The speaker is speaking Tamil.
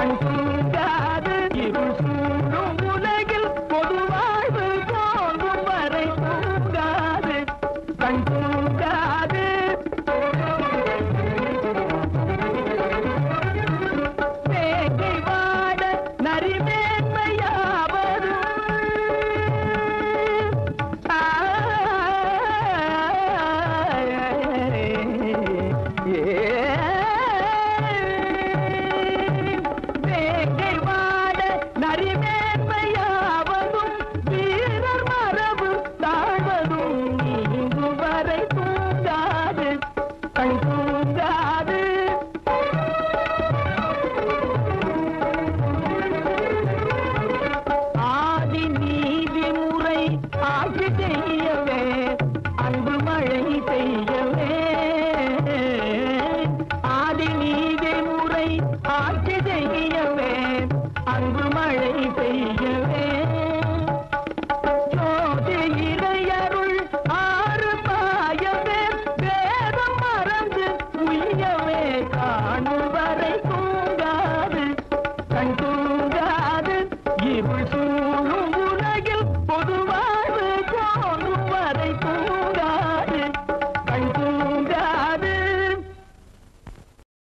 கண் தூங்காது இருள் சூழும் உலகில் பொது வாழ்வு தோன்றும் வரை தூங்காது கண் தூங்காது வேங்கை வாட நரிமேன்மையாவது வேங்கை வாட நரிமேன்மையாவதும் வீரர் மரபு தாழ்வதும் இங்கு வரை தூங்காது கண் தூங்காது ஆதி நீதி முறை ஆட்சி செய்யவே அன்பு மழை பெய்யவே ஆதி நீதி முறை ஆட்சி செய்யவே அன்பு மழை பெய்யவே ஜோதி இறையருள் ஆறு பாயவே வேதம் மறந்து உய்யவே காணும் வரை தூங்காது கண் தூங்காது இருள்